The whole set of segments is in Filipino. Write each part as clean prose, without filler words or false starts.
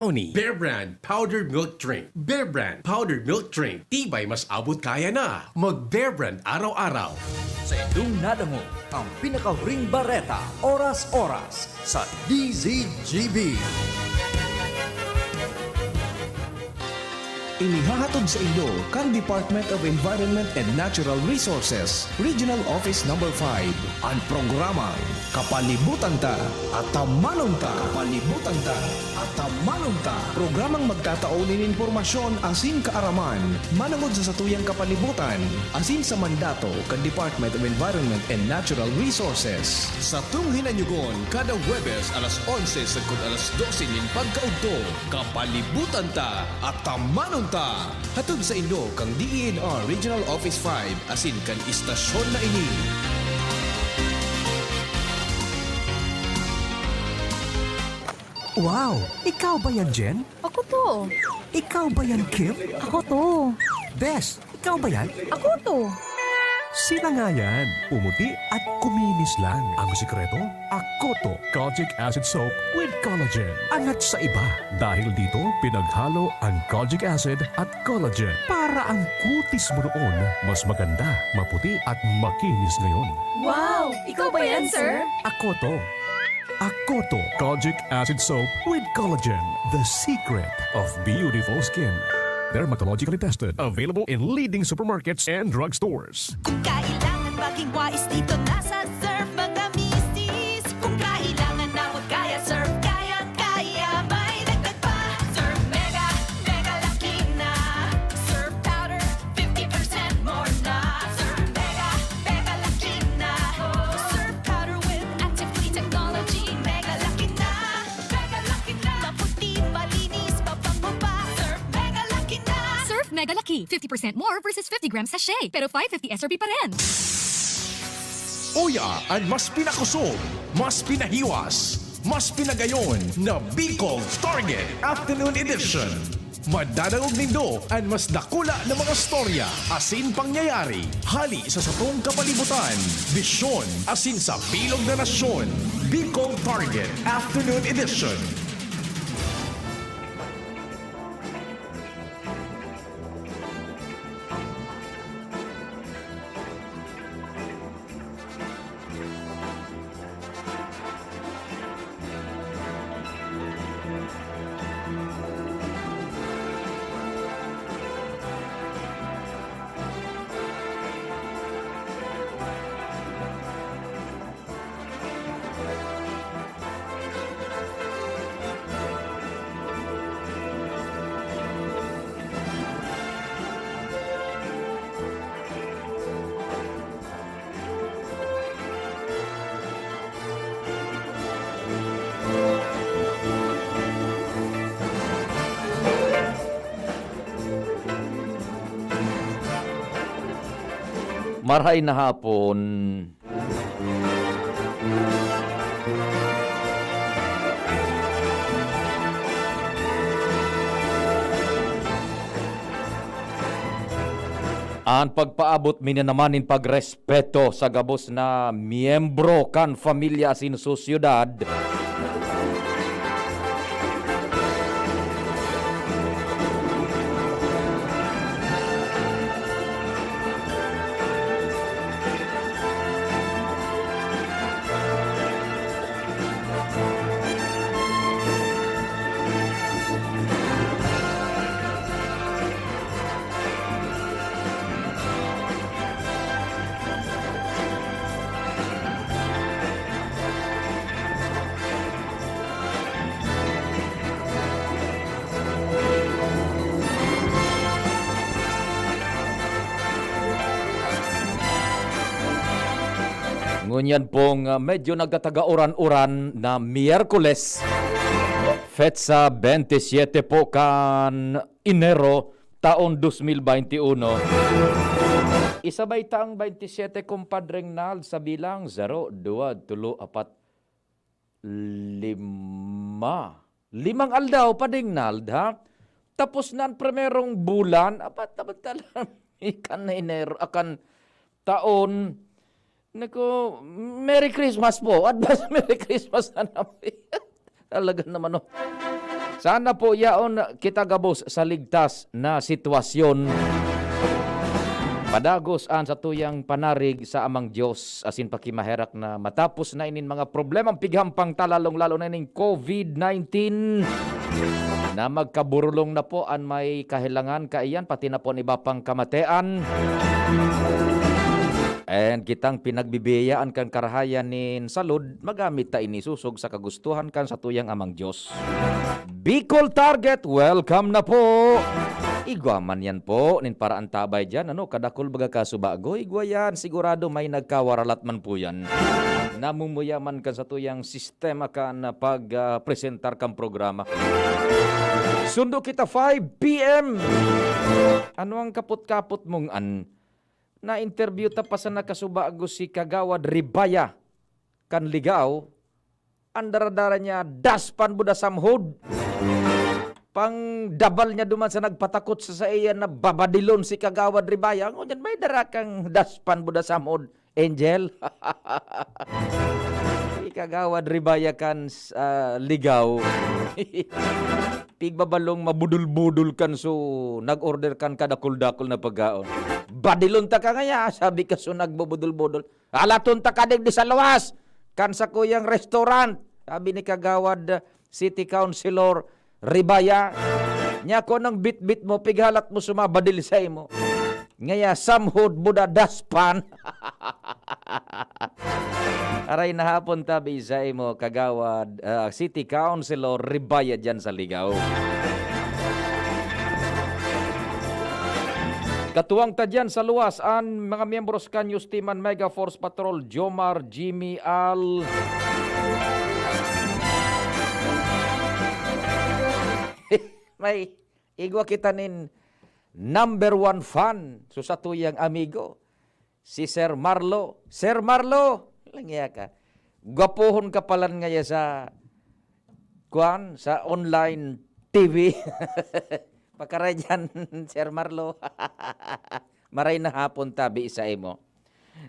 Oni, Bear Brand Powdered Milk Drink. Bear Brand Powdered Milk Drink. Tibay mas abot kaya na. Mag Bear Brand araw-araw. Sa inyong nadango ang pinaka-ring bareta oras-oras sa DZGB. Inihahatod sa inyo kang Department of Environment and Natural Resources, Regional Office No. 5, ang programang Kapalibutan Ta at Tamanong Ta. Kapalibutan Ta at Tamanong Ta. Programang magtataunin informasyon asin kaaraman, manangod sa satuyang kapalibutan, asin sa mandato kang Department of Environment and Natural Resources. Sa tunghinanyugon, kada Huwebes alas 11 sagkod alas 12 nin pagkaugto, Kapalibutan Ta at Tamanong Ta. Hatod sa inyo kang DENR Regional Office 5 asin kan istasyon na ini. Wow! Ikaw ba yan, Jen? Ako to. Ikaw ba yan, Kim? Ako to. Bes, ikaw ba yan? Ako to. Sila nga yan. Umuti at kuminis lang. Ang sikreto? Akoto Kojic Acid Soap with Collagen. Angat sa iba. Dahil dito, pinaghalo ang Kojic Acid at Collagen para ang kutis mo noon mas maganda, maputi at makinis ngayon. Wow! Ikaw ba yan, sir? Akoto. Akoto Kojic Acid Soap with Collagen. The secret of beautiful skin. Dermatologically tested. Available in leading supermarkets and drugstores. Kung kailangan maging wais dito nasa Surf mga misis. Kung kailangan na kaya Surf kaya may dagdag pa. Surf Mega, Mega Laki na. Surf Powder, 50% more na. Surf Mega, Mega Laki na. Surf Powder with active clean technology. Mega Laki na, Mega Laki na. Maputi, malinis, pabango pa. Surf Mega Laki na. Surf Mega Lucky. 50% more versus 50 grams sachet. Pero 550 SRP pa rin. Uya ang mas pinakusog, mas pinahiwas, mas pinagayon na Bicol Target Afternoon Edition. Madadawog nindo ang mas dakula na mga storya, asin pangyayari, hali sa satong kapalibutan, bisyon, asin sa bilog na nasyon. Bicol Target Afternoon Edition. Marhay na hapon. Ang pagpaabot minanamanin pagrespeto sa gabos na miyembro kan familia sin sosyudad. Ngunyan pong medyo nagkataga-uran-uran na Miyerkules, Fetsa 27 po kan Enero taon 2021. Isabay taang 27 kumpadreng nal sa bilang 0, 2, 3, 4, 5. Limang aldaw pa ding nald, ha? Tapos nan primerong bulan, apat talang ikan na Enero, akan taon. Naku, Merry Christmas po. Advance Merry Christmas na namin. Talaga naman, no. Sana po yaon kita gabos sa ligtas na sitwasyon. Padagos an sa tuyang panarig sa amang Diyos asin pakimaherak na matapos na inin mga problemang pighampang talalong lalo na ining COVID-19 na magkaburulong na po an may kahilangan kaiyan pati na po iba pang kamatean. And kitang pinagbibiyaan kan karahayan nin salud, magamit ta ini susog sa kagustuhan kan sa tuyang amang Diyos. Bicol Target, welcome na po! Igwaman yan po, nin para antabay dyan, kadakol baga kasubago, igwa yan, sigurado may nagkawaralat man po yan. Namumuyaman kan sa tuyang sistema kan na pag-presentar kang programa. Sundo kita 5 p.m. Ano ang kaput-kaput mong na-interview ta pa sa nakasubago si Kagawad Ribaya kan ligaw, andaradara niya daspan buda samhod. Pang dabal niya duman sa nagpatakot sa iya na babadilon si Kagawad Ribaya. Ngunyan may darakang daspan buda samhod, Angel. Si Kagawad Ribaya kan ligaw. Pigbabalong mabudul-budul kan so nag-order kan kadakul-dakul na pagkaon. Badilon ta ka ngaya, sabi ka so nagbubudul-budul. Alaton ta kadig di sa lawas, kan sa kuyang restaurant. Sabi ni Kagawad City Councilor Ribaya, nya ko nang bit-bit mo, pighalat mo sumabadil sa imo. Ngaya samhod buda daspan. Aray na hapon tabi sa imo Kagawad City Councilor Ribaya dyan sa ligaw. Katuwang ta dyan sa luwas ang mga miyembros kan News Team and Mega Force Patrol Jomar, Jimmy, Al. May igwa kita nin number 1 fan so sa tuyang amigo si Sir Marlo. Sir Marlo, langya ka. Gwapohon ka palan ngaya sa sa online TV. Pakaray dyan, Sir Marlo. Maray na hapon tabi sa imo.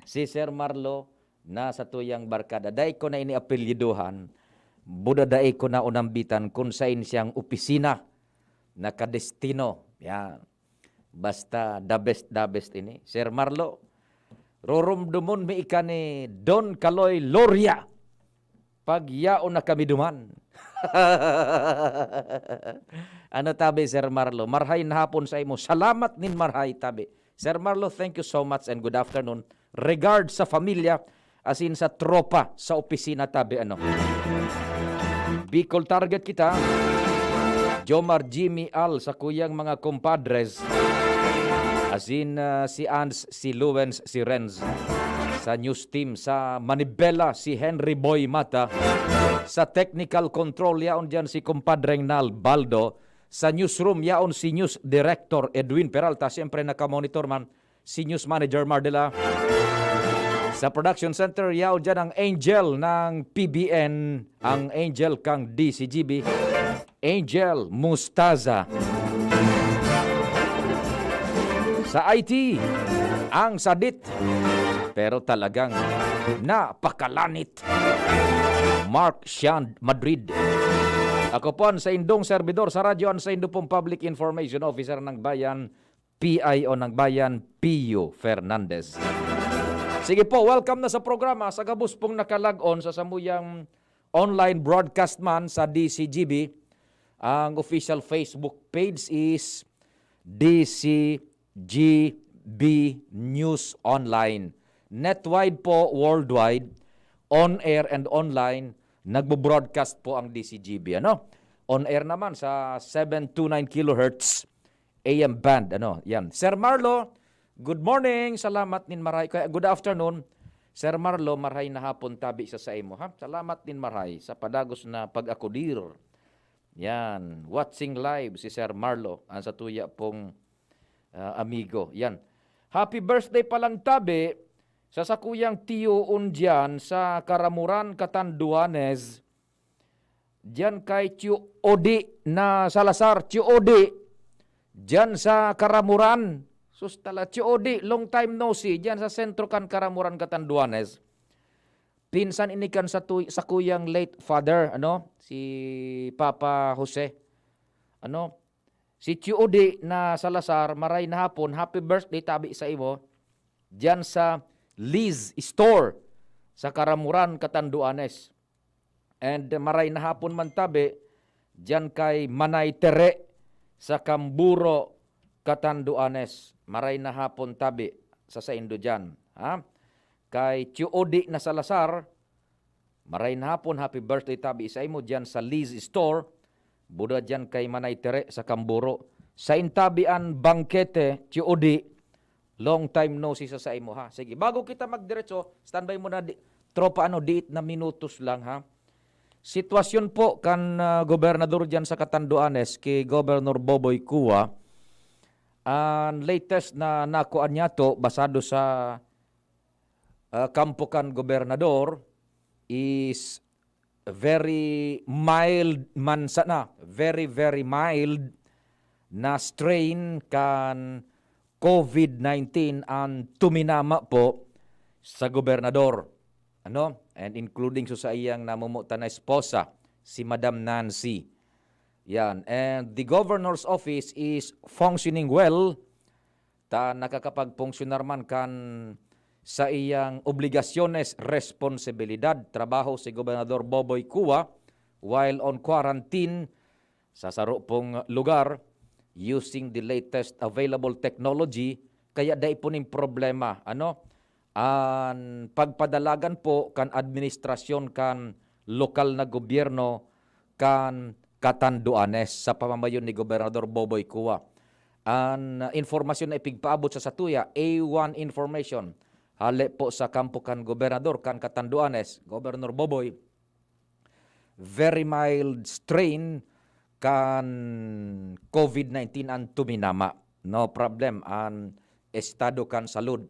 Si Sir Marlo na sa tuyang barkada. Dahil ko na iniapelyiduhan, buda dahil ko na unambitan kung saan siyang opisina na kadestino. Yan. Basta the best ini. Sir Marlo, rorumdumon mi ika ni Don Kaloy Loria. Pagyaon na kami duman. Ano tabi, Sir Marlo? Marhay na hapon sa imo. Salamat nin marhay tabi. Sir Marlo, thank you so much and good afternoon. Regard sa familia, as in sa tropa, sa opisina tabi. Bicol Target kita. Jomar, Jimmy, Al, sa kuyang mga compadres. As in si Ans, si Luwens, si Renz. Sa news team, sa Manibela, si Henry Boy Mata. Sa technical control, yaon dyan si compadreng Nal Baldo. Sa newsroom, yaon si News Director Edwin Peralta. Siyempre nakamonitor man si News Manager Mardela. Sa production center, yaon dyan ang Angel ng PBN. Ang Angel kang DCGB. Angel Mustaza. Sa IT, ang Sadit. Pero talagang napakalanit. Mark Shand Madrid. Ako po sa indong servidor sa radyo sa Indo pong Public Information Officer ng Bayan, PIO ng Bayan, Pio Fernandez. Sige po, welcome na sa programa. Sa gabos pong nakalag-on sa samuyang online broadcast man sa DCGB. Ang official Facebook page is DCGB News Online. Netwide po, worldwide, on-air and online, nagbo-broadcast po ang DCGB. On-air naman sa 729 kHz AM band. Yan. Sir Marlo, good morning. Salamat nin maray. Good afternoon. Sir Marlo, maray na hapon tabi sa imo. Salamat nin maray sa padagos na pag-akudir. Yan. Watching live si Sir Marlo, ang sa tuya pong amigo. Yan. Happy birthday palang tabi sa sakuyang Tio Undian sa Karamuran, Catanduanes. Diyan kay Tio Odi na Salazar. Tio Odi. Diyan sa Karamuran. Sustala, Tio Odi, long time no see. Diyan sa sentro kan Karamuran, Catanduanes. Pinsan inikan sa kuyang late father, si Papa Jose. Ano? Si Chiudi na Salazar, maray na hapon, happy birthday tabi sa imo. Diyan sa Liz Store sa Karamuran, Catanduanes. And maray na hapon man tabi, diyan kay Manay Tere sa Kamburo, Catanduanes. Maray na hapon tabi sa Indo diyan. Ha? Kay Chiudi na Salazar, maray na hapon, happy birthday tabi sa imo diyan sa Liz Store. Buda diyan kay Manay Tere sa Kamburo. Sa Intabian Bangkete, Chiudi, long time no see sa imo ha. Sige, bago kita magdiretso, standby mo na tropa diit na minutos lang ha. Sitwasyon po kan gobernador diyan sa Catanduanes kay Governor Boboy Kua. Ang latest na nakuan niya to basado sa kampo kan gobernador is very mild man sana, very mild na strain kan COVID-19 ang tuminama po sa gobernador. Ano? And including sa iyang namumuta na esposa, si Madam Nancy. Yan. And the governor's office is functioning well. Ta nakakapag-funcionar man kan sa iyang obligasyones, responsibilidad, trabaho si Gobernador Boboy Kua while on quarantine sa sarupong lugar using the latest available technology, kaya dai po ning problema. Ano? Ang pagpadalagan po kan administrasyon kan lokal na gobyerno kan Catanduanes sa pamamayon ni Gobernador Boboy Kua. Ang informasyon na ipigpaabot sa satuya, A1 information, hali po sa kampo kan gobernador kan Catanduanes, Governor Boboy, very mild strain kan COVID-19 ang tuminama. No problem ang estado kan salud.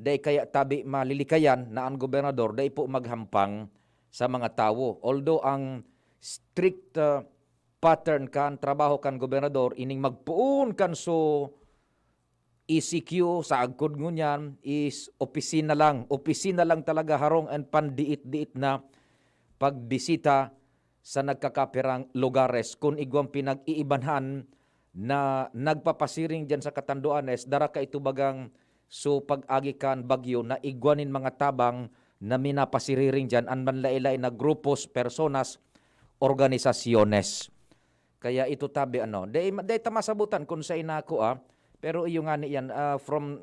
Day kaya tabi malilikayan na ang gobernador day po maghampang sa mga tao. Although ang strict pattern kan trabaho kan gobernador ining magpuun kan so ECQ sa agkod ngunyan is opisina lang talaga harong and pandiit-diit na pagbisita sa nagkakapirang lugares kung igwang pinag-iibanhan na nagpapasiring dyan sa Catanduanes, dara ka ito bagang so pag-agikan bagyo na igwanin mga tabang na minapasiriring dyan ang manlailay na grupos, personas, organisasyones. Kaya ito tabi day tamasabutan kung sa inako pero iyo nga niyan from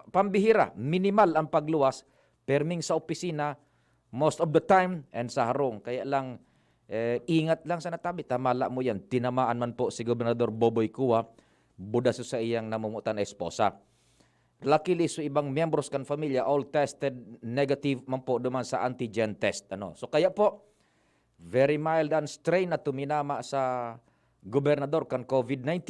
pambihira, minimal ang pagluwas, perming sa opisina most of the time and sa harong. Kaya lang ingat lang sa natabi, tamala mo yan. Tinamaan man po si Gobernador Boboy Kua, buda sa iyang namumutan na esposa. Luckily, so ibang members kan familia all tested negative man po duman sa antigen test. So kaya po, very mild and strain na tuminama sa gobernador kan COVID-19.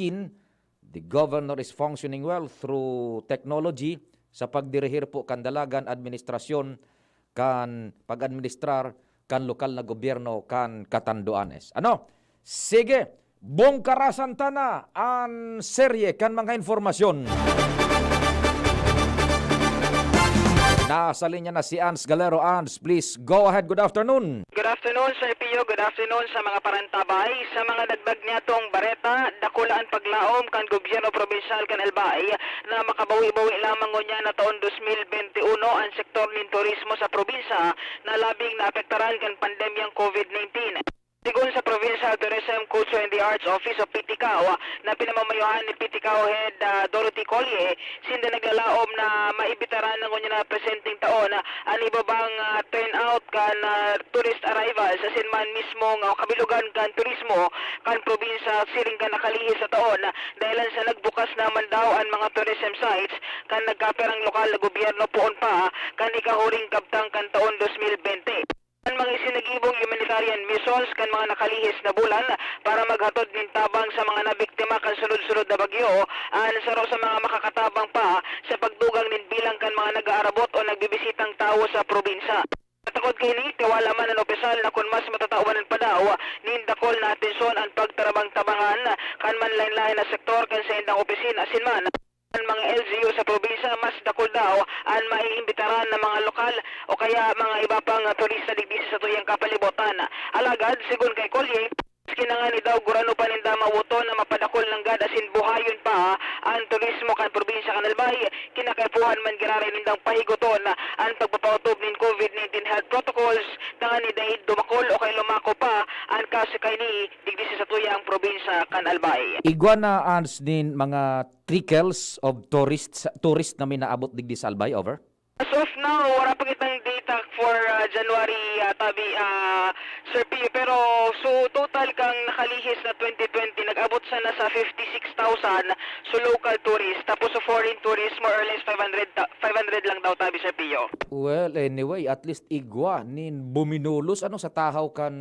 The governor is functioning well through technology sa pagdirihir po kan dalagan administrasyon kan pag-administrar kan lokal na gobyerno kan Catanduanes. Sige, bongkarasan tana ang serye kan mga informasyon. Nasa linya na si Ans Galero. Ans, please go ahead. Good afternoon. Good afternoon, Sir Pio. Good afternoon sa mga parantabay. Sa mga nagbag niyatong bareta, dakulaan paglaom kan gobyerno probinsal kan Albay na makabawi-bawi lamang ngunya na taon 2021 ang sektor ng turismo sa probinsya na labing naapektaran kan pandemyang COVID-19. Sigun sa Provincial Tourism, Culture and the Arts Office of Piticao na pinamamayuhan ni Piticao Head Dorothy Collier, sinda naglalaom na maibitaran ng kanya na presenting taon ang ibabang turnout kan tourist arrivals asin man mismo kabilugan kan turismo kan probinsya siring kan nakalihis sa taon dahil sa nagbukas naman daw ang mga tourism sites kan nagkaperang lokal na gobyerno poon pa kan ikahuring kabtang kan taon 2020. Ang mga isinagibong humanitarian missions kan mga nakalihis na bulan para maghatod ng tabang sa mga nabiktima kan sunod-sunod na bagyo saro sa mga makakatabang pa sa pagdugang nin bilang kan mga nag-aarabot o nagbibisitang tao sa probinsya. Takod kay ni tiwala man ang opisyal na kung mas matatawanan pa daw nindakol na atensyon ang pagtarabang-tabangan kan man lain-lain na sektor kan sa indang opisina asinman ang mga LGU sa probinsya mas dakol daw ang maiimbitaran ng mga lokal o kaya mga iba pang turista digbisi sa tuyang kapalibutan. Alagad, sigun kay Collier, Kinangani daw gurano pa ninda mawuto na mapadakol ng gad asin buhayon pa ang turismo kan probinsya kan Albay. Kinakaipuhan man giraray nindang pahigoton ang pagpapautob nin COVID-19 health protocols tangani dahil dumakol o kay lumako pa ang kaso kay ni digdi sa tuyang probinsya kan Albay. Iguana ans din mga trickles of tourist na minaabot digdi sa Albay, over? As of now, wala pa kitang data for January, tabi, Sir Pio. Pero, so, total kang nakalihis na 2020, nag-abot sana sa 56,000 so local tourists. Tapos sa foreign tourists, more or less 500 lang daw, tabi, Sir Pio. Well, anyway, at least igwa nin buminulos ano sa tahaw kan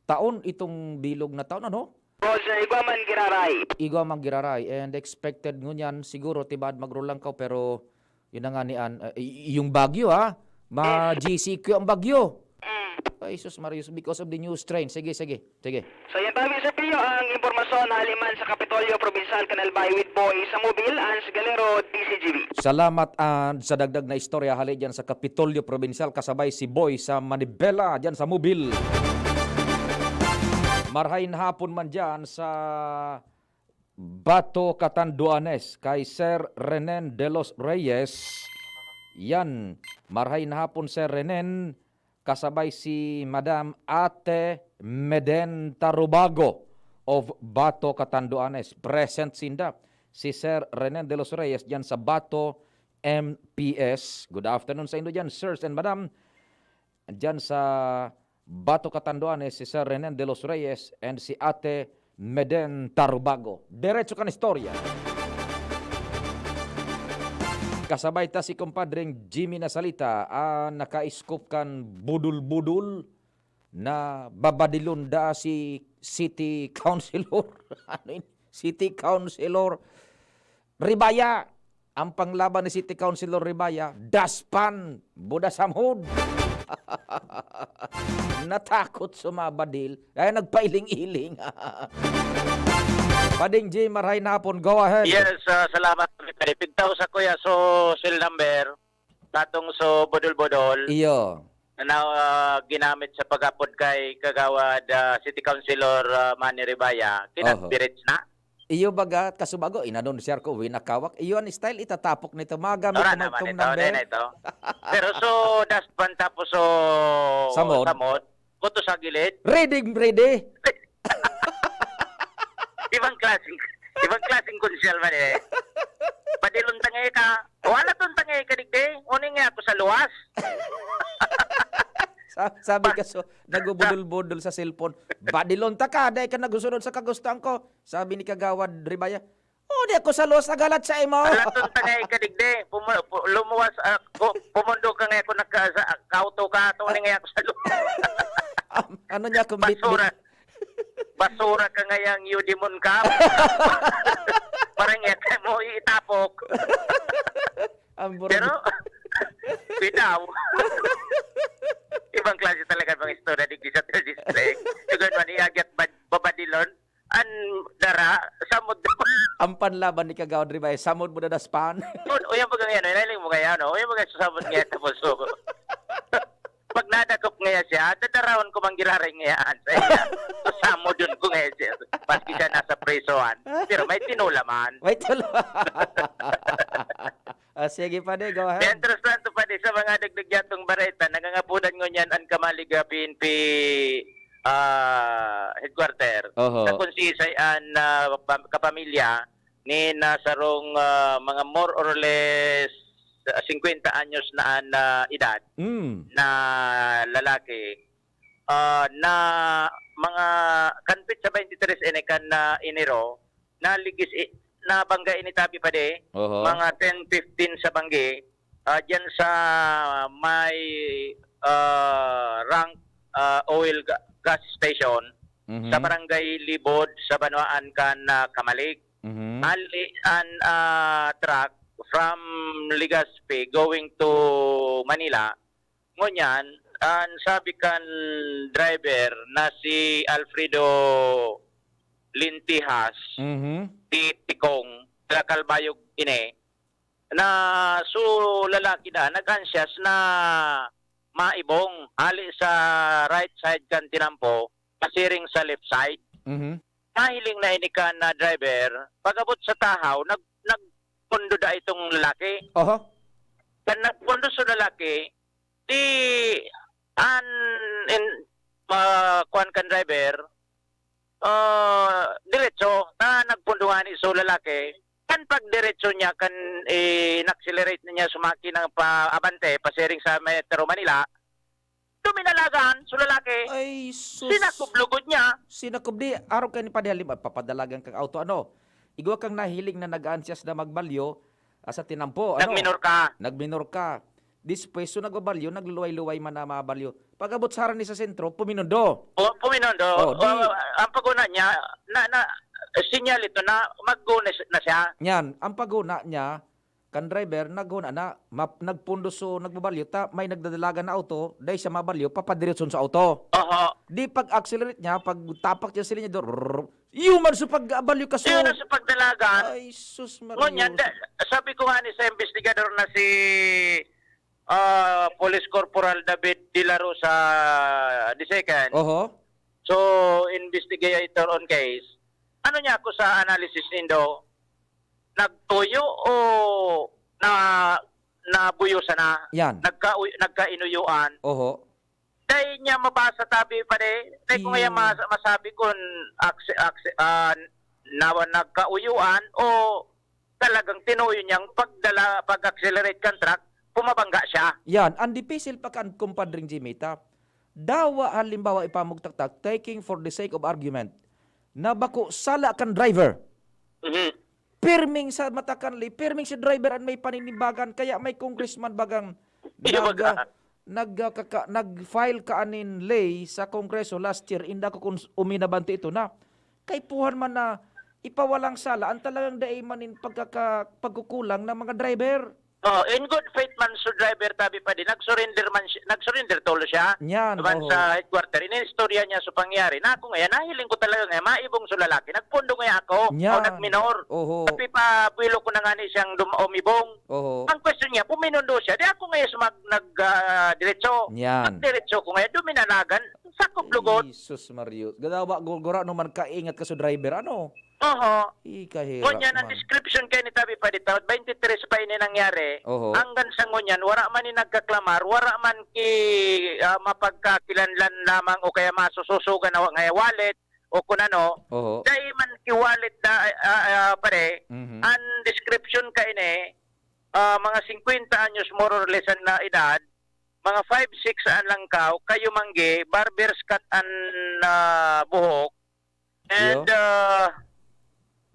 taon itong bilog na taon, ano? Roger, igwa man giraray. Igwa mang giraray and expected ngunyan siguro tibad magrulang ka pero yun na nga ni yung bagyo ma-GCQ ang bagyo. Ay, sus Marius, because of the new strain. Sige. So yan tabi Sir Pio ang impormasyon haliman sa Kapitolyo Provincial Canalbay with Boy sa Mobil, Ans Galero, DCGB. Salamat sa dagdag na istorya hali dyan sa Kapitolyo Provincial kasabay si Boy sa Manibela dyan sa Mobil. Marhain hapon man dyan sa Bato Catanduanes kay Sir Renen de los Reyes. Yan, marhain hapon Sir Renen kasabay si Madam Ate Meden Tarubago of Bato Catanduanes. Present sinda si Sir Renen de los Reyes dyan sa Bato MPS. Good afternoon sa inyo dyan, sirs and madam. Dyan sa Bato Catanduanes, si Sir Renen de los Reyes and si Ate Meden Tarubago. Diretso kan istorya. Kasabay ta si kumpadreng Jimmy Nasalita naka-scoop kan budul-budul na babadilunda si City Councilor. City Councilor Ribaya. Ang panglaban ni City Councilor Ribaya, daspan, buda samhod. Natakot sumabadil. Kaya nagpailing-iling. Pading J, marhay na hapon. Go ahead. Yes, salamat. Pigtaw sa kuya so cell number. Tatong so bodol-bodol. Iyo. Na ginamit sa pag-upload kay Kagawad City Councilor Manny Ribaya. Kinag-birits na. Iyo baga, kasubago, inanon siya ko, winakawak. Iyo ang style, itatapok nito. Magamit Ora naman naman itong ito, number. ito. Pero so, daspan tapos so, Samod. kuto sa gilid. Ready. Ibang klaseng konsyal man eh. Padilon tangay ka. Wala tong tangay ka digde. Uning nga ako sa luwas. Sabi ka so, nagubudol-budol sa cellphone. Badilon ta ka, dahil ka nagusunod sa kagustuhan ko. Sabi ni Kagawad Ribaya, di ako sa los agalat sa imo. Wala tong tangay ka digde. Lumuwas, pumundo ka nga ako kauto ka. Uning nga ako sa luwas. Ano niya kung Basura ka nga yung Udimon ka. Parang ete mo itapok. Pero, bitaw. Ibang klase talaga ng istorya di sa district. Tugan man iagyat babadilon. An dara, samod ang panlaban ni Kagawad Ribaya, samod mo na daspan. Uyan mo ganyan, nailing mo kaya, no? Uyan mo ganyan sa samod ngayon tapos so. Pag nadakop ngayon siya, dadarawan ko mang giraring ngayon sa iya. So, samod dun ko ngayon siya. Paski siya nasa presoan. Pero may tinulaman. Wait, sige pa de, go ahead. Interesante pa di sa mga dagdagyatong bareta, nangangapunan ngo niyan ang Kamaliga PNP headquarter. Sa konsisay an kapamilya ni nasarong mga more or less 50 anyos na edad na lalaki na mga kanpit sa 23 kan na iniro na ligis na bangga initabi pa de mga 10-15 sa bangge diyan sa may rank oil gas station sa barangay Libod sa Banuan kan Kamalig. Ali an truck from Legazpi going to Manila. Ngunyan, ang sabi kan driver na si Alfredo Lintihas, di Tikong, Kalbayog ine, na so lalaki na, nag-ansyas na maibong, ali sa right side kan tinampo, pasiring sa left side. Mhm. Mahiling na ini ka na driver, pagabot sa tahaw, nagpundo da itong lalaki. Oho. Kan nagpundo sa lalaki, di kuan kan driver, diretso na nagpunduhan iso lalaki. Kan pag diretso niya kan in-accelerate niya sumaki ng paabante, pasiring sa Metro Manila. Duminalagan sa lalaki. Ay, sus. Sinakublugod niya. Sinakob di, araw ka ni padalim at papadalagan kang auto, ano? Igwa kang nahiling na nag-ansyas na magbalyo sa tinampo, ano? Nagminor ka. Nagminor ka. Dispuesto nagbabalyo, nagluluway-luway man na mabalyo. Pag-abot sa ni sa sentro, puminondo. O, puminondo. Oh, di- Ang paguna niya, sinyal ito na mag-go na siya. Yan, ang paguna niya, kan driver, naghuna na, nagpundo so nagbabalyo, may nagdadalagan na auto, dahil siya mabalyo, papadiretson sa auto. Oho. Di pag-accelerate niya, pag tapak niya sila niya doon, human so pag-abalyo ka so. Yun na sa pagdalagan. Ay, sus Ngunyan, Mario. sabi ko nga ni sa investigador na si Police Corporal David De La Rosa II. Oho. So, investigator on case. Ano niya ako sa analysis nindo? Nagtuyo o nabuyo sana? Yan. Nagkainuyuan? Oho. Dahil niya mabasa tabi pa dahil ko ngayon masabi kung nagkauyuan o talagang tinuyo niyang pag-accelerate contract, pumabangga siya. Yan, ang dipisil pa kan kumpadring Jimita. Dawa halimbawa ipamugtaktak, taking for the sake of argument, na bako sala kan driver. Mhm. Pirming sa matakan li, pirming si driver at may paninimbagan, kaya may congressman bagang nag-file ka anin lay sa kongreso last year, inda ko kung uminabanti ito na, kay puhan man na ipawalang sala, ang talagang daay manin pagkukulang ng mga driver. Oh, in good faith man so driver tabi pa din nagsurrender tolo siya. Yan, Naman oho. sa headquarter inistorya niya sa pangyari. Na ako ngayon nahiling ko talaga nga maibong sa lalaki. Nagpundo nga ako Yan. o nagminor. Oho. Tapi pa buwilo ko na nga ni siyang umibong. Oho. Ang question niya, puminundo siya. Di ako ngayon nag-diretso. Yan. Nag-diretso ko ngayon, duminanagan. Sakop lugot. Jesus Mario. Gadawa gura no man kaingat ka sa driver, ano? Oho. Ikahira Ngunyan, ang man. description kayo ni Tabi pa dito, 23 pa ini nangyari, Oho. hanggang sa ngunyan, wala man ni nagkaklamar, wala man mapagkakilanlan lamang o kaya masususugan na nga wallet o kung ano, Oho. dahil man ki wallet na pare, Mhm. ang description kayo ni, mga 50 anyos more or less na edad, mga 5-6 ang langkaw, kayo mangge, barber's cut ang buhok, and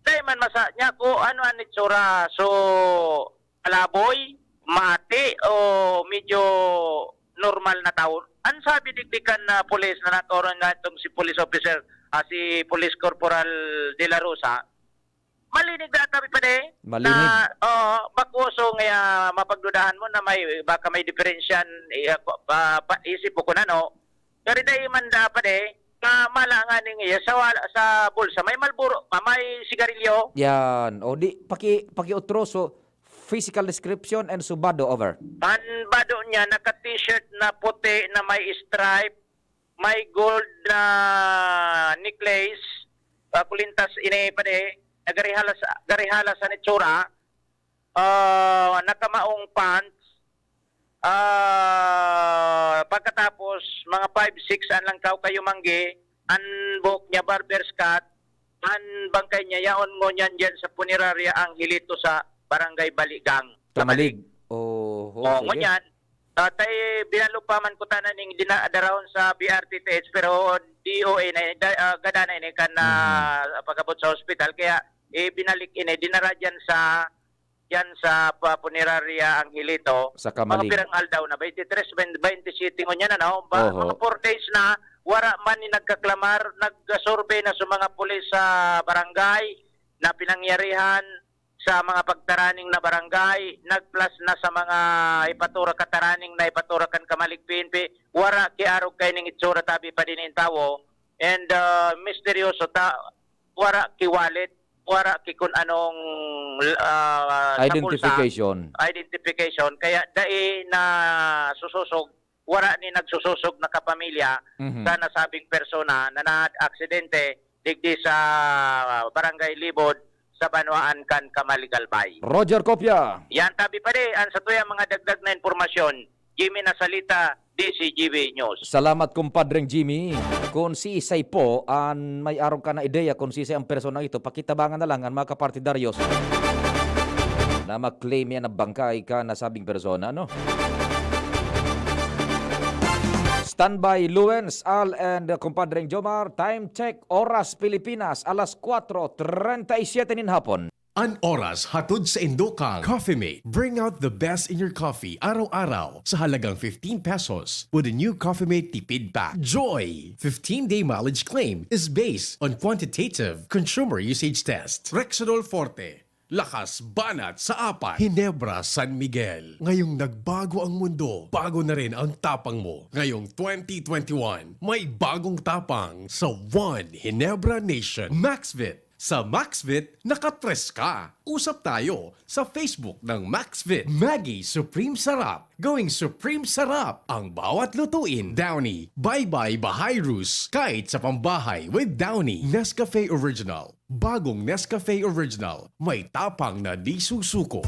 dahil man masa niya ko ano ang itsura, so alaboy, mati o medyo normal na tao. Ang sabi digdikan na pulis na natoron nga itong si police officer, si Police Corporal De La Rosa, malinig na tabi pa de. Malinig. Na bakuso nga mapagdudahan mo na baka may diferensyan isip ko kung ano. Pero dahil man da pa de, malangan niya sa bulsa may Marlboro, may sigarilyo. Yan. O di paki-utro so physical description and subado over. Ang bado niya naka-t-shirt na puti na may stripe, may gold na necklace, kulintas ini pa de, garihalas sa nitsura, nakamaong pants, pagkatapos mga 5-6 ang langkaw kayo mangge, ang buhok niya barber's cut, ang bangkay niya yaon mo niyan dyan sa punerarya ang hilito sa Barangay Baligang. Kamalig. Oh, sige. Ngunyan, tay binalupa man ko tanan ning dinadarawon sa BRTTH pero DOA na gada na ini kan pagabot sa hospital kaya binalik ini dinara dyan sa punerarya ang hilito. Sa Kamalig. Mga pirang aldaw na 23-27 ngunyan na no. Oho. Mga 4 days na wara man ni nagkaklamar, nag-survey na sa mga pulis sa barangay na pinangyarihan sa mga pagtaraning na barangay, nagplas na sa mga ipatura kataraning na ipatura kan Kamalig PNP, wara ki arog kay ning itsura tabi pa din in tawo, and misteryoso wara ki wallet, wara ki kun anong Identification. identification, kaya dai na sususog wala ni nagsususog na kapamilya sa nasabing persona na na-aksidente digdi sa Barangay Libod sa Banwaan kan Kamaligalbay. Roger Kopya. Yan tabi pa di, ang sa tuya mga dagdag na informasyon, Jimmy Nasalita, DCGB News. Salamat kumpadreng Jimmy. Kung si Isay po, may araw ka na ideya kung si Isay ang persona ito, pakitabangan na lang ang mga kapartidaryos na mag-claim yan na bangkay ka na sabing persona, no? Standby Luens, Al and kumpadreng Jomar. Time check, oras Pilipinas, alas 4:37 nin hapon. An oras hatod sa Indokang Coffee Mate. Bring out the best in your coffee araw-araw sa halagang 15 pesos with a new Coffee Mate Tipid Pack. Joy! 15-day mileage claim is based on quantitative consumer usage test. Rexidol Forte. Lakas banat sa apat. Hinebra San Miguel. Ngayong nagbago ang mundo, bago na rin ang tapang mo. Ngayong 2021, may bagong tapang sa One Hinebra Nation. Maxvit. Sa Maxvit, nakatres ka. Usap tayo sa Facebook ng Maxvit. Maggie Supreme Sarap. Going Supreme Sarap ang bawat lutuin. Downy. Bye-bye Bahay Rus. Kahit sa pambahay with Downy. Nescafe Original. Bagong Nescafe Original. May tapang na di susuko.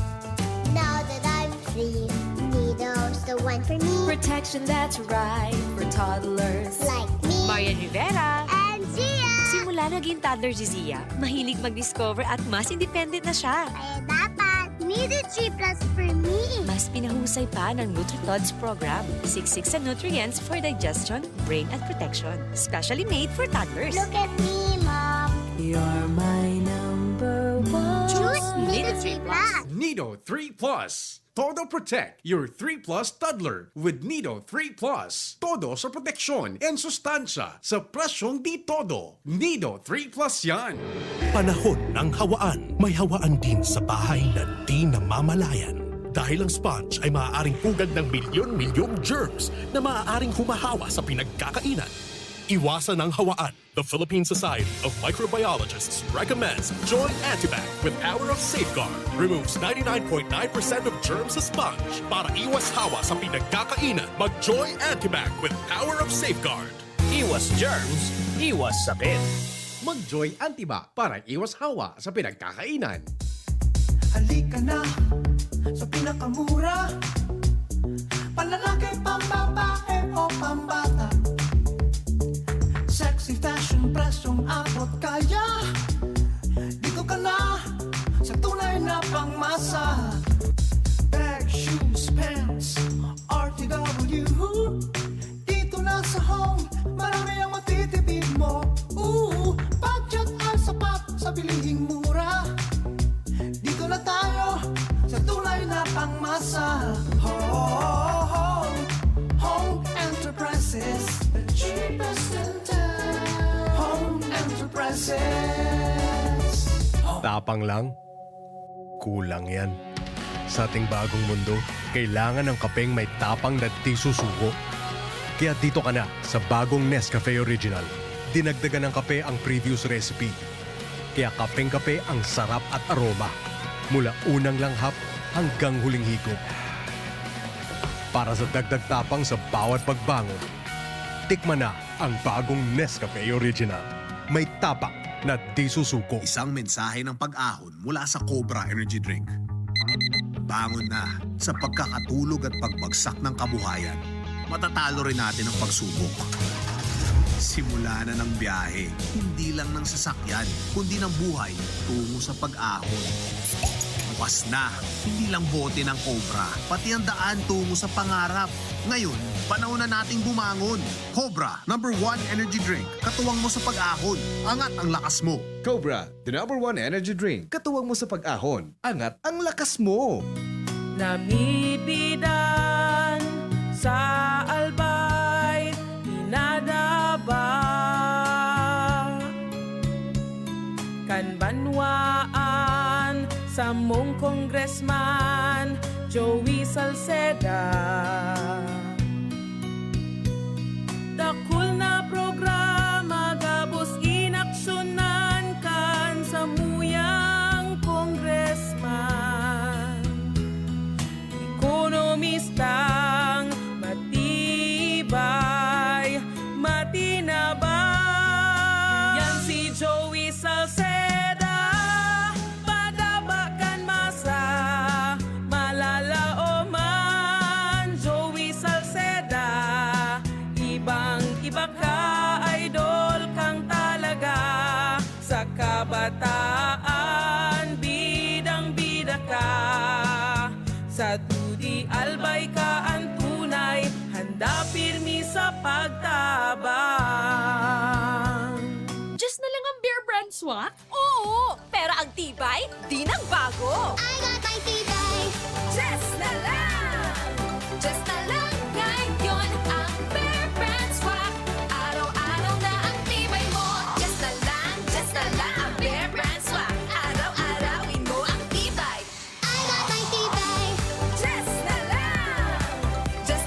Now that I'm free, Nido's the one for me. Protection that's right for toddlers. Like me Marian Rivera. and Zia. Simula naging toddler si Zia, mahilig mag-discover at mas independent na siya. Kaya dapat, Nido 3 Plus for me. Mas pinahusay pa ng NutriTods program. Siksik sa nutrients for digestion, brain at protection. Specially made for toddlers. Look at me, Mom. You're my number one. Choose Nido 3 Plus. Nido 3 Plus. Todo protect your 3 Plus toddler with Nido 3 Plus. Todo sa proteksyon and sustansya sa presyong di todo. Nido 3 Plus yan. Panahon ng hawaan. May hawaan din sa bahay na di namamalayan. Dahil ang sponge ay maaaring pugad ng milyon-milyong germs na maaaring humahawa sa pinagkakainan. Iwasan ang hawaan. The Philippine Society of Microbiologists recommends Joy Antibac with Power of Safeguard. Removes 99.9% of germs sa sponge. Para iwas hawa sa pinagkakainan, mag-Joy Antibac with Power of Safeguard. Iwas germs, iwas sakit. Mag-Joy Antibac para iwas hawa sa pinagkakainan. Halika na sa pinakamura. Panlalaki, pambabae o pambata. Sexy fashion, presyong abot kaya. Dito ka na sa tunay na pangmasa. Bag, shoes, pants, RTW. Dito na sa home, marami ang matitipid mo. Budget ay sapat sa bilihing mura. Dito na tayo sa tunay na pangmasa. Home Enterprises, the cheapest in town. Home Enterprises. Tapang lang? Kulang yan. Sa ating bagong mundo, kailangan ng kapeng may tapang na di susuko. Kaya dito ka na sa bagong Nescafe Original. Dinagdagan ng kape ang previous recipe. Kaya kapeng-kape ang sarap at aroma. Mula unang langhap hanggang huling higop. Para sa dagdag tapang sa bawat pagbangon, tikman na ang bagong Nescafe Original. May tapak na di susuko. Isang mensahe ng pag-ahon mula sa Cobra Energy Drink. Bangon na sa pagkakatulog at pagbagsak ng kabuhayan. Matatalo rin natin ang pagsubok. Simula na ng biyahe, hindi lang ng sasakyan, kundi ng buhay tungo sa pag-ahon. Bukas na, hindi lang bote ng Cobra, pati ang daan tungo sa pangarap. Ngayon, panahon na nating bumangon. Cobra, #1 energy drink. Katuwang mo sa pag-ahon. Angat ang lakas mo. Cobra, the #1 energy drink. Katuwang mo sa pag-ahon. Angat ang lakas mo. Namibidan sa albay, inadaba. Kanbanwaan sa mong congressman, Joey Salceda. Dakul na programa, gabos inaksyonan kan sa muyang congressman. Ekonomistang matibay Swak? Oo, pero ang tibay, di nang bago. I got my tibay. Just na lang! Just na lang ngayon ang Bear Brand Swak. Araw-araw na ang tibay mo. Just na lang ang Bear Brand Swak. Araw-arawin mo ang tibay. I got my tibay. Just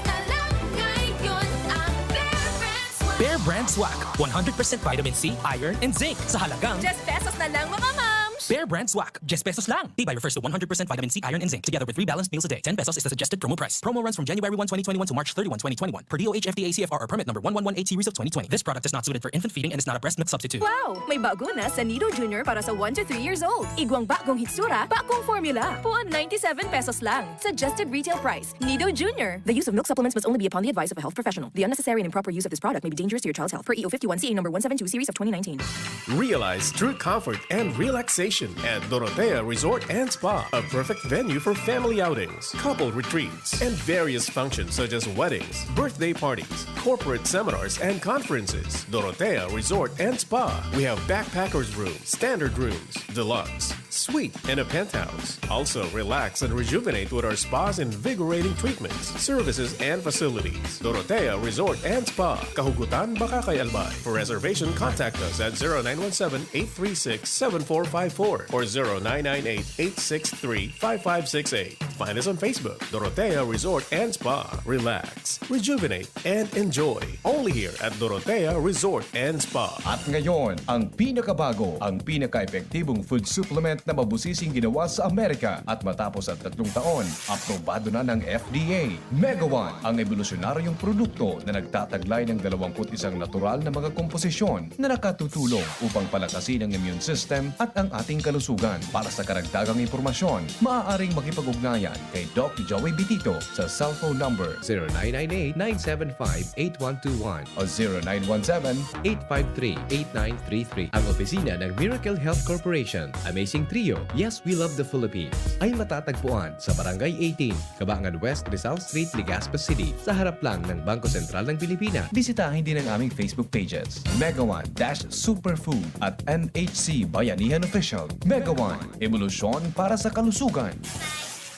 na lang ngayon ang Bear Brand Swak. Bear Brand Swak. 100% vitamin C, iron, and zinc sa halagang Just pesos na lang mga mams. Bear Brand Swak. Just pesos lang. Tibay refers to 100% vitamin C, iron, and zinc together with 3 balanced meals a day. 10 pesos is the suggested promo price. Promo runs from January 1, 2021 to March 31, 2021 per DOH FDA CFR or permit number 1118 series of 2020. This product is not suited for infant feeding and is not a breast milk substitute. Wow! May bago na sa Nido Junior para sa 1 to 3 years old. Igwang bagong hitsura, bagong formula. Puan 97 pesos lang. Suggested retail price. Nido Junior. The use of milk supplements must only be upon the advice of a health professional. The unnecessary and improper use of this product may be dangerous to your child's health. Per EO 51 CA number 172 series of 2019. Realize true comfort and relaxation at Dorotea Resort and Spa, a perfect venue for family outings, couple retreats, and various functions such as weddings, birthday parties, corporate seminars, and conferences. Dorotea Resort and Spa. We have backpackers rooms, standard rooms, deluxe, suite, and a penthouse. Also, relax and rejuvenate with our spas invigorating treatments, services, and facilities. Dorotea Resort and Spa, Kahugutan, Bakakay, Albay. For reservation, contact us at 0917-836-7454 or 0998-863-5568. Find us on Facebook, Dorotea Resort and Spa. Relax, rejuvenate, and enjoy. Only here at Dorotea Resort and Spa. At ngayon, ang pinakabago, ang pinaka-epektibong food supplement na mabusising ginawa sa Amerika at matapos ang 3 taon, aprobado na ng FDA. Mega One, ang evolusyonaryong produkto na nagtataglay ng 21 natural na mga komposisyon na nakatutulong upang palakasin ang immune system at ang ating kalusugan. Para sa karagdagang impormasyon, maaaring makipag-ugnayan kay Doc Joey Bitito sa cellphone number 0998-975-8121 o 0917-853-8933. Ang opisina ng Miracle Health Corporation, Amazing Trio, Yes, We Love the Philippines, ay matatagpuan sa Barangay 18, Kabangan West, Rizal Street, Legazpi City, sa harap lang ng Bangko Sentral ng Pilipinas. Bisitahin din ang aming Facebook pages, Mega One Superfood at NHC Bayanihan Official. Mega One, evolusyon para sa kalusugan.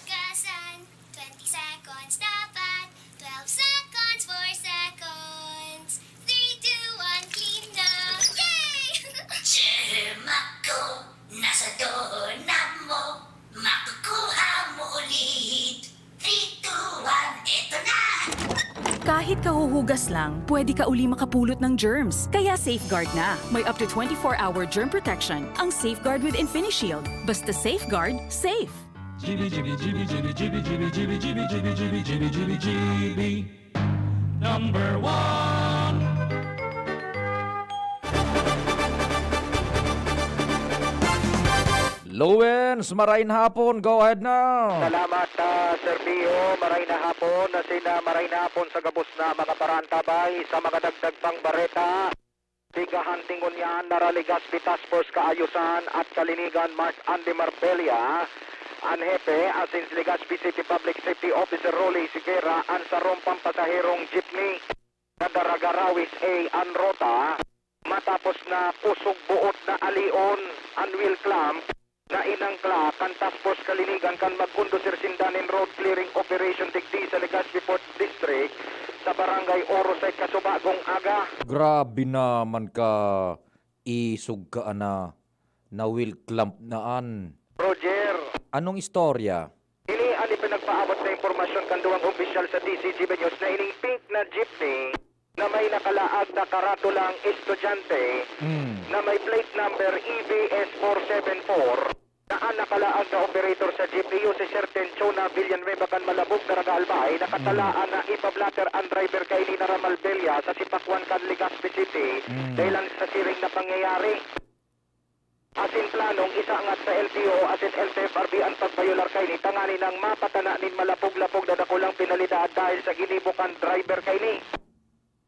Gasan, 20 seconds dapat. 12 seconds, 4 seconds. 3, 2, 1, clean na. Yay! Mako, nasa doorknob mo. Makukuha mo ulit. 3, 2, 1, eto na! Kahit kahuhugas lang, pwede ka uli makapulot ng germs. Kaya Safeguard na. May up to 24-hour germ protection ang Safeguard with InfiniShield. Basta Safeguard, safe. Number 1. Lowens, marahin hapon. Go ahead na. Salamat, Sir Pio. Maray na hapon. Maray na hapon sa gabos na mga parantabay sa mga dagdag pang bareta. Tigahan tingon yan, Naraligas Task Force Kaayusan at Kalinigan Mark Andy Marbella. Anhepe, Asins Legazpi City Public Safety Officer Rolly Sigera, ang sarong pampasaherong jeepney. Nadaragarawis A. Anrota. Matapos na pusog buot na alion, Unwheel Clamp, na inangkla kan Task Force Kalinigan kan magkundusir sindanin road clearing operation digdi sa Legazpi Port District sa barangay Orosay Kasubagong Aga. Grabe naman ka. Isug ka na wheel clamp naan. Roger. Anong istorya? Ini ani pinagpaabot na impormasyon kan duwang opisyal sa DCGB News na ining pink na jeepney na may nakalaag na karatulang estudyante na may plate number EVS 474 na ang nakalaag na operator sa GPU si Certain Chona Villanueva kan Malabog na Ragaalbay nakatalaan na ipablatter ang driver kay Lina Ramalbelia sa Sipakwan kan Legazpi City dahil sa siring na pangyayari. Asin planong isaangat sa LTO asin LTFRB ang pagbayular kay ni tangani ng mapatana nin malapog-lapog na dakulang penalidad dahil sa ginibukan driver kay ni.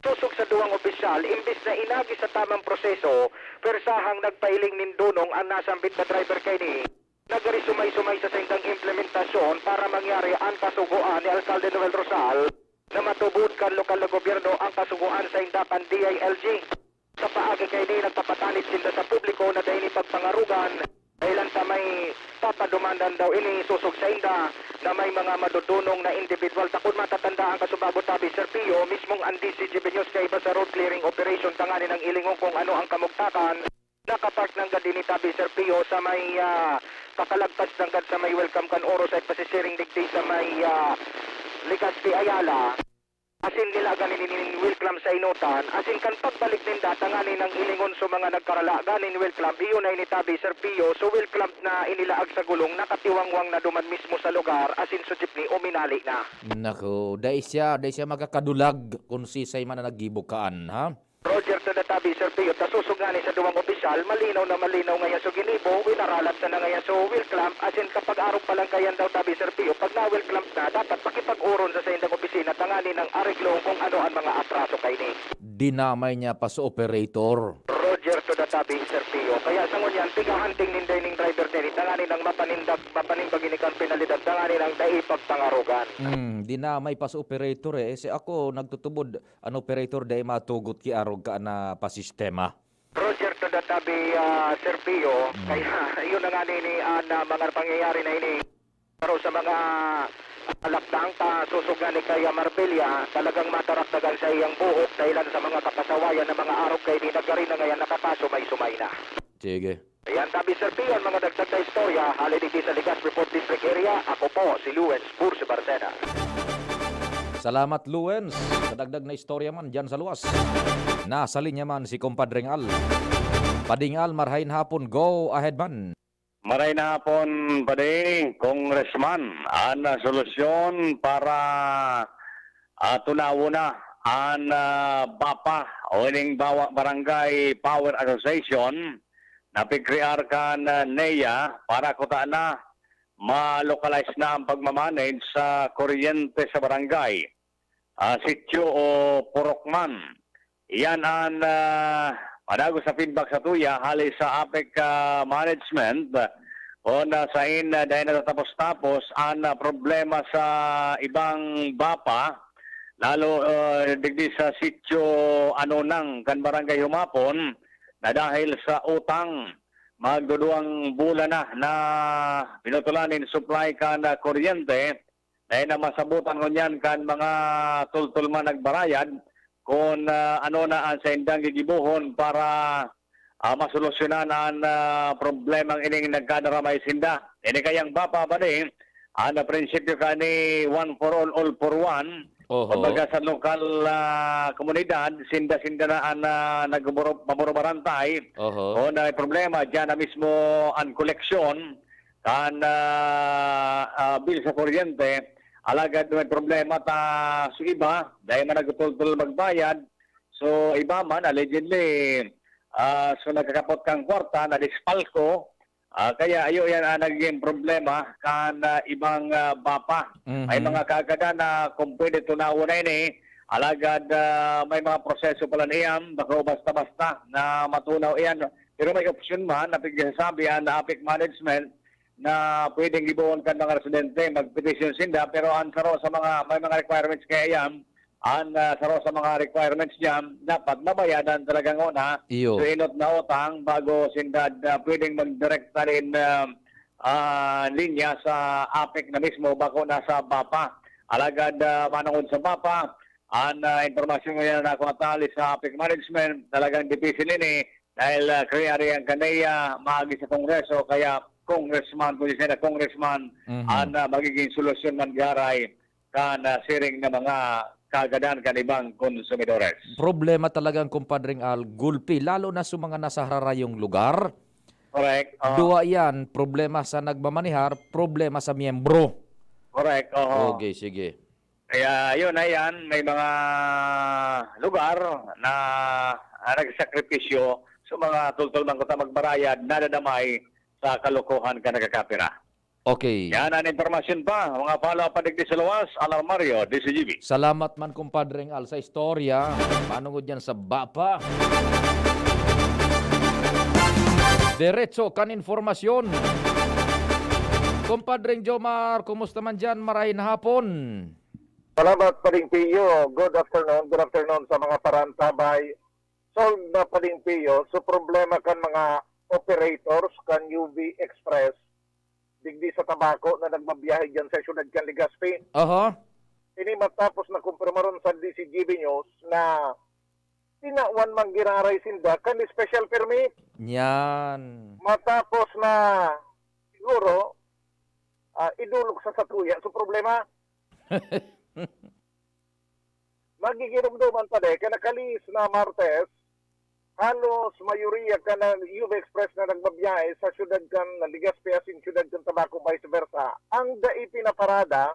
Tusok sa duwang opisyal, imbis na inagi sa tamang proseso, persahang nagpailing nindunong ang nasambit na driver kay ni. Nagarisumay-sumay sa sendang implementasyon para mangyari ang kasuguan ni Alcalde Noel Rosal na matubod kan lokal na gobyerno ang kasuguan sa indakan DILG. Sa paagi kay di nagpapatanid sila sa publiko na dahil pagpangarugan dahilan sa may papadumandan daw ini susog sa inda na may mga madudunong na individual. Takon matatanda ang kasubabot tabi Sir Pio, mismong ang DCGB News kay iba sa road clearing operation tanganin ng ilingong kung ano ang kamuktakan. Nakapark ng gadini tabi Sir Pio sa may kakalagpas ng gad sa may welcome kan oros at pasisiring digdi sa may Ligaspi Ayala. Asin nila ganin welcome sa inutan. Asin kan pagbalik din datanganin ng ilingon sa mga nagkarala ganin welcome. Iyon ay nitabi Sir Pio. So welcome na inilaag sa gulong nakatiwangwang na duman mismo sa lugar. Asin sa jeepney uminali na. Nako, dahil siya magkakadulag kung sisay man na naggibukaan, ha? Roger to the tabi Sir Pio. Tasusog nga ni sa duwang opisyal. Malinaw na malinaw ngayon so ginibo. Winaralat na ngayon so welcome. Asin kapag araw pa lang kayan daw tabi Sir Pio. Pag na welcome na dapat pakipag-uron sa indang opisina tanganin ng ariglo kung ano ang mga atraso kay ni. Dinamay niya pa sa operator. Roger to the tabi Sir Pio. Kaya sa ngunyan, pigahanting ninday ning driver nini. Tanganin ng mapanimbag inikan penalidad. Tanganin ng daipagpangarugan. Dinamay pa sa operator eh. Kasi ako nagtutubod ang operator dahil matugot ki arog ka na pa sistema. Roger to the tabi Sir Pio. Kaya yun na nga nini na mga pangyayari na ini. Pero sa mga alakdang susugani kay Marbella, talagang mataraktagan sa iyang buhok dahilan sa mga kapasawayan ng mga araw kay di nagkarin na ngayon nakapaso may sumay na. Sige. Ayan, tabi Sir Pio, mga dagdag na istorya, halidiki sa Ligaspi Port District Area. Ako po, si Luens Burse Barcena. Salamat Luens. Sa dagdag na istorya man dyan sa luwas. Nasa linya man si Compadring Al. Pading Al, marhain hapon. Go ahead man. Maray na hapon, Pading, Congressman, ang solusyon para tunawo na ang BAPA o ining Barangay Power Association na pigrear kan NEA para kuta na ma-localize na ang pagmamanage sa kuryente sa barangay. Sityo o Purokman. Iyan ang madago sa feedback sa tuya hali sa APEC management o sa dahil natatapos-tapos ang problema sa ibang BAPA lalo digdi sa sityo Anonang kan barangay Humapon na dahil sa utang magduduang bulan na pinutulanin supply kan kuryente dahil na masabutan ko niyan kan mga tultulman nagbarayad kung ano na ang sa indang gigibuhon para masolusyonan ang problemang ining nagkadaramay sinda. Ini kayang BAPA ba din, ang prinsipyo ka ni one for all for one. Kumbaga sa lokal komunidad, sinda-sinda na ang nagmamurubarantay. O na problema, dyan na mismo ang koleksyon, kan bill sa kuryente. Alagad may problema sa iba dahil man nagtultul magbayad. So iba man allegedly so nagkakapot kang kwarta na dispalko. Kaya ayo yan naging problema kan ibang BAPA. May mga kagada na kung pwede tunawo na ini. Alagad may mga proseso pala niyam. Baka basta-basta na matunaw iyan. Pero may option man na pagsasabi na APEC management na pwedeng gibuon kan mga residente mag-petition sinda pero ang saro sa mga may mga requirements kaya yan ang saro sa mga requirements niya dapat mabayadan talagang una so inot na utang bago sinda pwedeng mag-direkta rin linya sa APEC na mismo bago nasa BAPA. Alagad manungod sa BAPA ang informasyon ngayon na kumatali sa APEC management talagang difícil ini dahil kaya ang kanaya maagi sa Kongreso kaya Congressman, kung siya na Congressman, ang magiging solusyon man garay kan siring na mga kagadan kan ibang konsumidores. Problema talagang Compadring Al, gulpi, lalo na sa mga nasa hararayong lugar. Correct. Dua yan, problema sa nagmamanihar, problema sa miyembro. Correct. Okay, sige. Kaya yun na yan, may mga lugar na nagsakripisyo sa mga tultol ng kuta magbarayad, nadadamay sa kalokohan ka nagkakapira. Okay. Yan ang informasyon pa. Mga pala padigdi sa luwas, Alar Mario, DCGB. Salamat man Compadring Al sa istorya. Manungod yan sa BAPA. Diretso kan informasyon. Compadring Jomar, kumusta man dyan? Marahin hapon. Salamat pa rin Pio. Good afternoon sa mga parantabay solve na pa din piyo. So problema kan mga operators kan UV Express digdi sa tabako na nagmabiyahe dyan sa syudad kan Legazpi. Ini matapos na kumpirmaron sa DCGB News na tinawan manggiraray sinda kan special permit. Yan. Matapos na siguro idulog sa satuya. So problema magigirumduman pa de kaya nakalis na Martes halos mayoriya ka na UV Express na nagbabiyahe sa syudad kan Legazpi asin syudad kan Tabaco vice versa. Ang dai pinaparada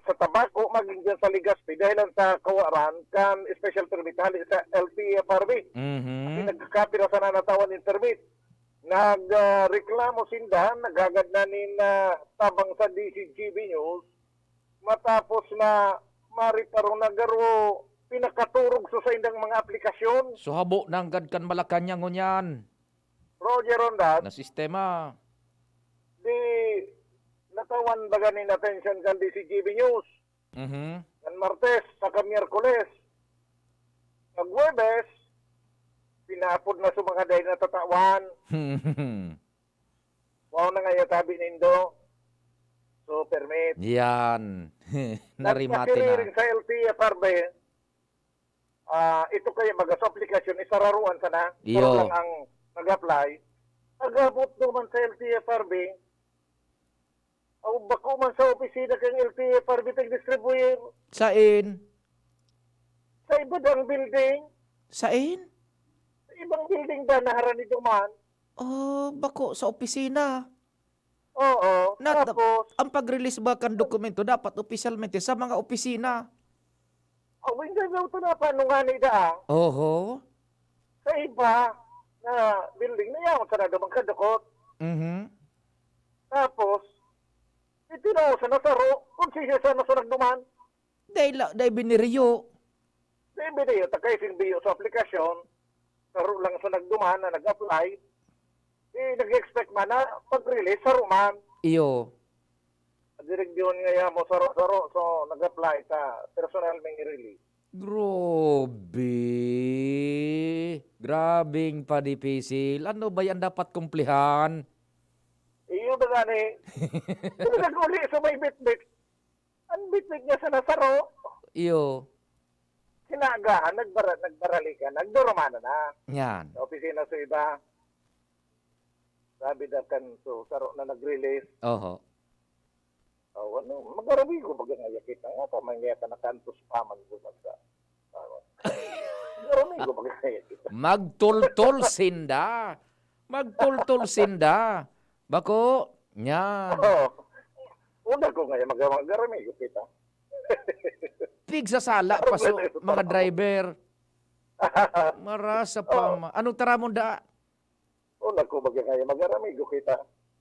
sa Tabaco maging dyan sa Legazpi dahil sa kawaran kan special permit hali sa LTFRB. Nagkakapi na sa nanatawan ng permit. Nagreklamo sinda, nagagad na nin tabang sa DCGB News matapos na mariparong nagaro pinakaturog sa indang mga aplikasyon. So habo nang gadkan Malacanang ngunyan. Roger on that. Na sistema. Di natawan ba ganin attention kan DCGB News. Kan Martes saka Miyerkules. Pag Huwebes, pinapod na sa mga day na tatawan. Wow na nga yatabi nindo. So permit. Yan. Narimate na. Nagpakiriring sa LTFRB, ito kaya magas aplikasyon, isararuan sana. Pero lang ang nag-apply. Nagabot naman sa LTFRB, o bako man sa opisina kang LTFRB tag-distribuyer. Sain? Sa ibang building. Sain? Sa ibang building ba naharan ito man? Oh, bako sa opisina. Oo. Tapos, ang pag-release ba kan dokumento dapat opisyalmente sa mga opisina. Hindi daw ito na panungan ida. Oho. Sa iba na building na yan, sa nadamang kadukot. Tapos, ito na sa nasaro, kung siya sa nasunag duman. Dahil biniriyo. Dahil biniriyo, takay sinbiyo sa aplikasyon, saro lang sa nagduman na nag-apply, nag-expect man na pag-release sa ruman. Iyo. Direksyon nga mo saro-saro, so nag-apply sa personal may release. Grabing padipisil. Ano ba yan dapat kumplihan? Iyo ba gani? Sino nag-uli sa may bit-bit? Ang bit-bit niya sa nasaro. Iyo. Sinagahan, nagbaralikan, nagdurumana na. Yan. Sa opisina sa iba. Sabi na kan so saro na nag-release. Oho. Magarabi ko magangayakit na nga pa mangyayata na kantos pa man ko magsa. Magarabi ko magangayakit. Magtultol sinda. Magtultol sinda. Bako, yan. Una ko ngayon magarabi ko kita. Pig sa sala pa so, mga driver. Marasa pa. Anong taramon da? Una ko magangayakit magarabi ko kita.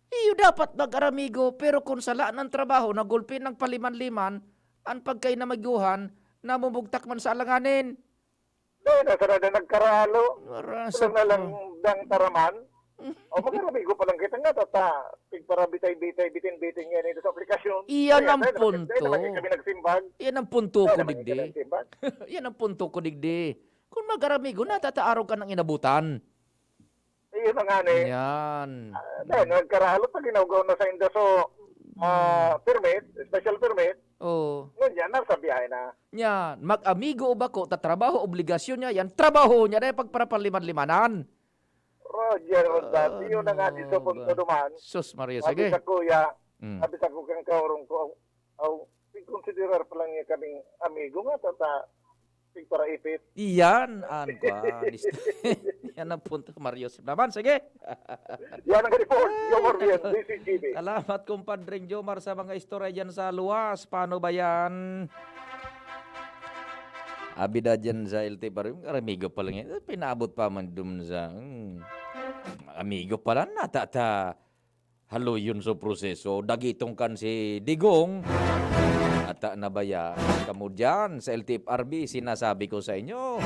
Iyo dapat mag-aramigo, pero kung sala ng trabaho, nagulpin ng paliman-liman, ang pagkay na maguhan, namumugtak man sa alanganin. Dahil nasa na nagkaralo, Marasa na lang dang taraman, o mag-aramigo pa lang kita nga, tata, para bitay-bitay, bitin-bitin yan ito sa aplikasyon. Iyan ang punto. Dahil kami nagsimbag. Iyan ang punto ko, digdi. Iyan ang punto ko, digdi. Kung mag-aramigo, natataaraw ka ng inabutan. Iyon na nga ni. Yan. Dahil nagkaralo pa ginagawa na sa indaso permit, special permit. Oo. Ngunyan, nasa biyahe na. Yan. Mag-amigo o bako, tatrabaho, obligasyon niya, yan. Trabaho niya, dahil pagparapaliman-limanan. Roger, yun na nga dito punto duman. Sus, Maria, sabi sige. sa kuya, sabi sa kukang kaurong ko, considerar pa lang niya kaming amigo nga, tata, para ipit. Iyan, yan ang punto, Mario. Naman, sige. Yan ang report, Jomar Bien, DCGB. Salamat, kumpadring Jomar, sa mga istorya dyan sa luwas. Paano ba yan? Abida dyan sa LT pa rin. Amigo pa lang yan. Pinabot pa man dun sa... amigo pa lang. Natata. Halo yun sa proseso. Dagitong kan si Digong. Ata na baya. Kemudian sa LTFRB, sinasabi ko sa inyo.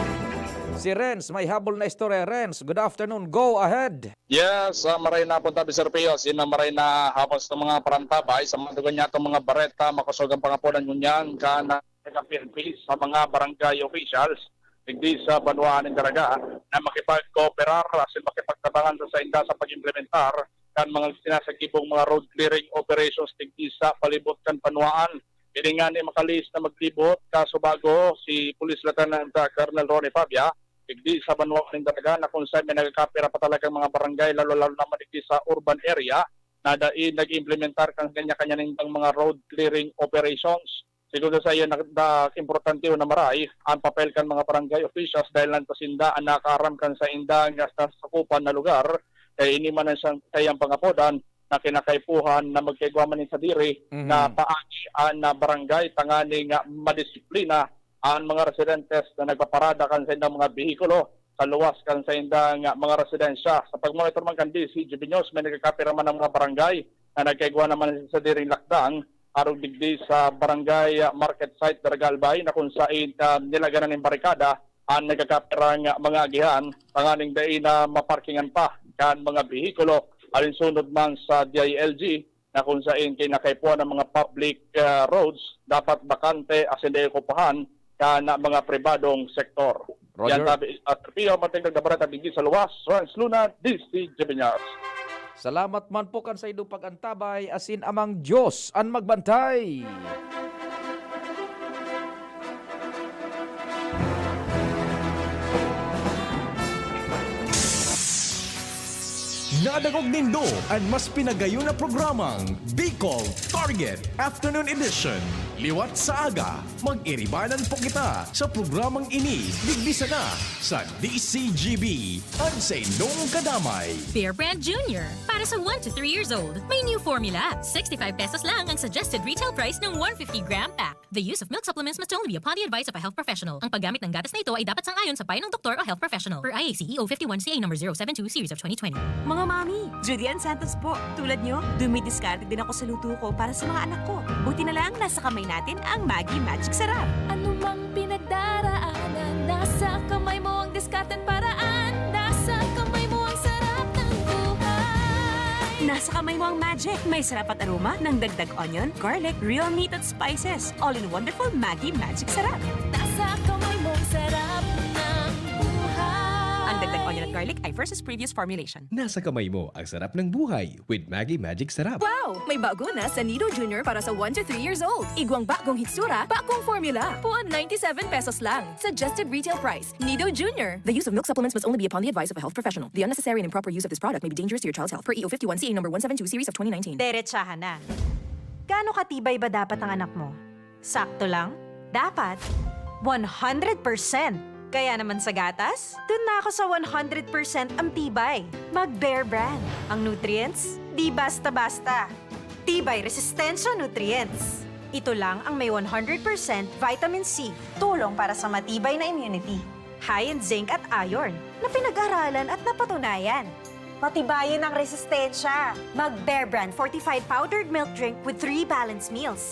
Si Renz, may habol na istorya. Renz, good afternoon. Go ahead. Yes, maray na punta Sir Pio. Maray na habol sa mga parantabay. Sa mga dugan niya itong mga bareta, makasogang pangapunan nyo niyan, ka na PNP sa mga barangay officials. digdi sa Banwaan ng Daraga na makipag-cooperar asin makipagtabangan sa inda sa pag-implementar kan mga sinasagibong mga road clearing operations digdi sa palibot kan Banwaan. Ini nga ni makalis na maglibot kaso bago si Police Lieutenant Colonel Ronnie Fabia digdi sa Banwaan ng Daraga na kung saan may nagkakapira pa talagang mga barangay lalo-lalo naman digdi sa urban area na nag-implementar kan kanya-kanya ng mga road clearing operations. Siguro sa iyo na importante na maray ang papel kan mga barangay officials dahil lang tasinda ang nakaram kan sa indang sa sakupan na lugar kaya ini man ang kayang pangapodan na kinakaipuhan na magkaigwaman sa diri na paagi na barangay tangani nga madisiplina ang mga residentes na nagpaparada kan sa indang mga behikulo sa luwas kan sa indang mga residensya. Sa pagmonitor man kan DCGB News may nagkakapira man ng mga barangay na nagkaigwa naman sa diri lakdang arog digdi sa barangay market site Daragalbay na kung saan nilaganan ng barikada ang nagkakapirang mga agihan panganing dai na maparkingan pa kan mga behikulo alinsunod man sa DILG na kung saan kinakaipuan ng mga public roads dapat bakante asin dai okupahan kan mga pribadong sektor. Yan tabi at Pio matingdag na barata digdi sa luwas Rans Luna DCGB News. Salamat man po kan sa idong pagantabay asin amang Diyos ang magbantay. Nadagog nindo ang mas pinagayon na programang Bicol Target Afternoon Edition. Liwat sa aga, mag-iribanan po kita sa programang ini. Digbisa na sa DCGB. Ang sa inyong kadamay. Bear Brand Junior. Para sa 1 to 3 years old, may new formula. 65 pesos lang ang suggested retail price ng 150-gram pack. The use of milk supplements must only be upon the advice of a health professional. Ang paggamit ng gatas na ito ay dapat sangayon sa payo ng doktor o health professional. Per IACEO 51CA number 072 series of 2020. Mga mami, Julian Santos po. Tulad nyo, dumidiskarte din ako sa luto ko para sa mga anak ko. Buti na lang nasa kamay natin ang Maggi Magic Sarap. Ano mang pinagdaraanan, nasa kamay mo ang diskarten paraan. Nasa kamay mo ang sarap ng buhay. Nasa kamay mo ang magic. May sarap at aroma ng dagdag onion, garlic, real meat at spices. All in wonderful Maggi Magic Sarap. Nasa kamay mo ang sarap ng buhay. Ang dagdag onion at garlic ay versus previous formulation. Nasa kamay mo ang sarap ng buhay with Maggi Magic Sarap. Wow! May bago na sa Nido Junior para sa 1 to 3 years old. Igwang bagong hitsura, bagong formula. Puan 97 pesos lang. Suggested retail price. Nido Junior. The use of milk supplements must only be upon the advice of a health professional. The unnecessary and improper use of this product may be dangerous to your child's health. Per EO 51CA number 172 series of 2019. Diretsahan na. Gaano katibay ba dapat ang anak mo? Sakto lang? Dapat 100%. Kaya naman sa gatas, dun na ako sa 100% ang tibay. Mag-Bear Brand. Ang nutrients, di basta-basta. Tibay Resistensya Nutrients. Ito lang ang may 100% vitamin C, tulong para sa matibay na immunity. High in zinc at iron, na pinag-aralan at napatunayan. Patibayin ang resistensya. Mag-Bear Brand Fortified Powdered Milk Drink with 3 balanced meals.